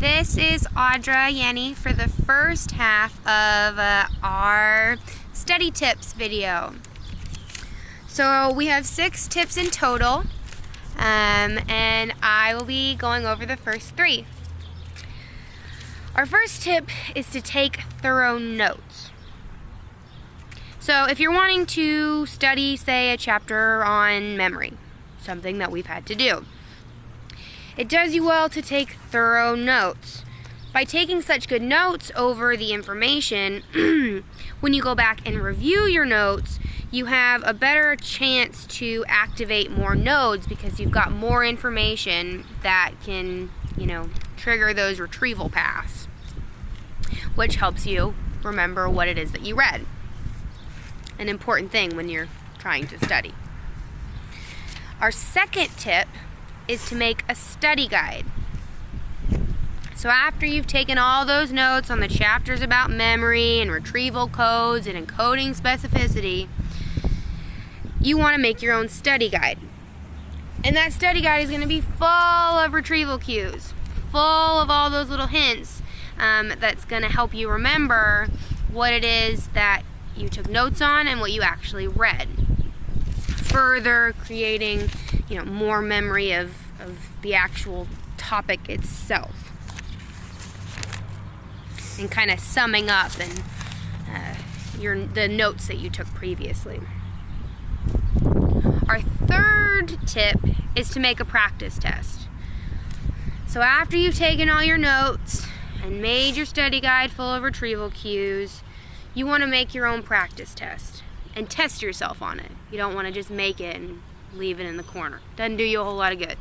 This is Audra Yanni for the first half of our study tips video. So we have 6 tips in total, and I will be going over the first 3. Our first tip is to take thorough notes. So if you're wanting to study, say, a chapter on memory, something that we've had to do, it does you well to take thorough notes. By taking such good notes over the information, when you go back and review your notes, you have a better chance to activate more nodes because you've got more information that can, trigger those retrieval paths, which helps you remember what it is that you read. An important thing when you're trying to study. Our second tip is to make a study guide. So after you've taken all those notes on the chapters about memory and retrieval codes and encoding specificity, you want to make your own study guide. And that study guide is going to be full of retrieval cues, full of all those little hints that's going to help you remember what it is that you took notes on and what you actually read. Further creating more memory of the actual topic itself, and kind of summing up the notes that you took previously. Our third tip is to make a practice test. So after you've taken all your notes and made your study guide full of retrieval cues, you want to make your own practice test and test yourself on it. You don't want to just make it and leave it in the corner. Doesn't do you a whole lot of good.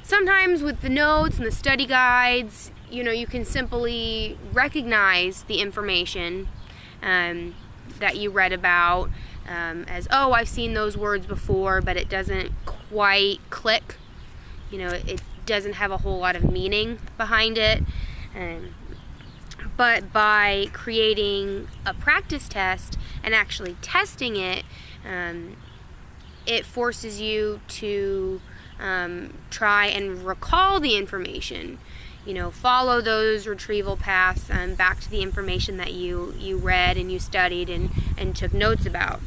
Sometimes with the notes and the study guides, you can simply recognize the information that you read about as, oh, I've seen those words before, but it doesn't quite click. It doesn't have a whole lot of meaning behind it. But by creating a practice test and actually testing it, it forces you to try and recall the information. Follow those retrieval paths back to the information that you read and you studied and took notes about.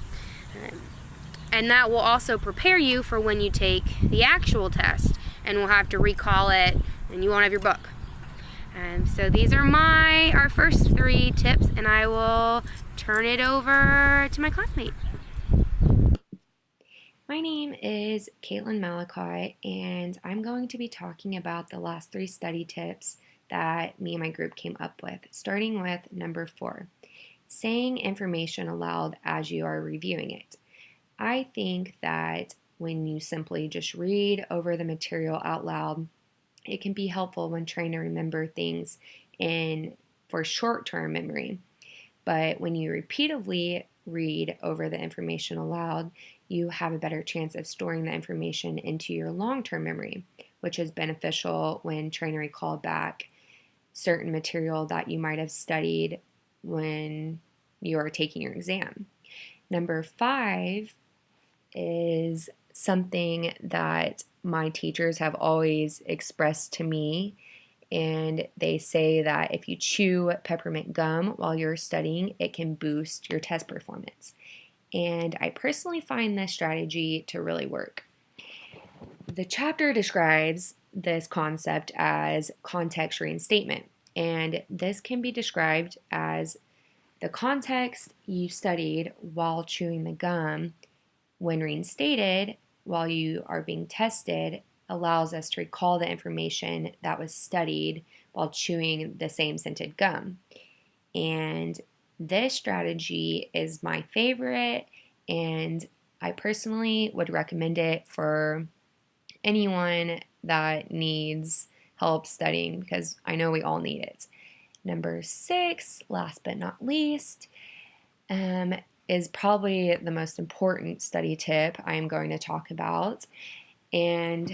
And that will also prepare you for when you take the actual test and will have to recall it and you won't have your book. So these are our first 3 tips, and I will turn it over to my classmate. My name is Caitlin Malachi, and I'm going to be talking about the last 3 study tips that me and my group came up with, starting with number 4, saying information aloud as you are reviewing it. I think that when you simply just read over the material out loud, it can be helpful when trying to remember things for short-term memory. But when you repeatedly read over the information aloud, you have a better chance of storing the information into your long-term memory, which is beneficial when trying to recall back certain material that you might have studied when you are taking your exam. Number 5 is something that my teachers have always expressed to me, and they say that if you chew peppermint gum while you're studying, it can boost your test performance. And I personally find this strategy to really work. The chapter describes this concept as context reinstatement, and this can be described as the context you studied while chewing the gum, when reinstated while you are being tested, allows us to recall the information that was studied while chewing the same scented gum. And this strategy is my favorite, and I personally would recommend it for anyone that needs help studying, because I know we all need it. Number 6, last but not least, is probably the most important study tip I am going to talk about, and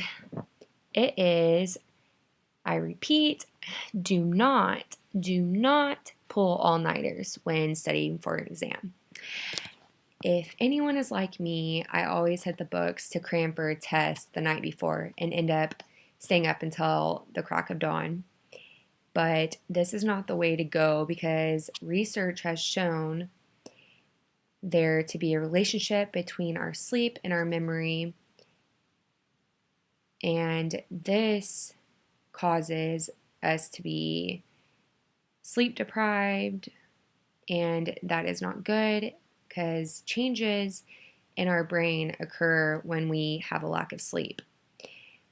it is, I repeat, do not pull all-nighters when studying for an exam. If anyone is like me, I always hit the books to cram for a test the night before and end up staying up until the crack of dawn. But this is not the way to go because research has shown there to be a relationship between our sleep and our memory, and this causes us to be sleep deprived, and that is not good because changes in our brain occur when we have a lack of sleep.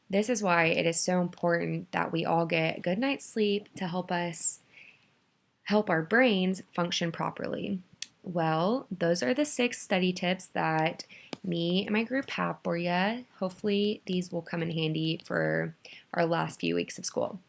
This is why it is so important that we all get a good night's sleep to help our brains function properly. Well, those are the 6 study tips that me and my group have for you. Hopefully these will come in handy for our last few weeks of school.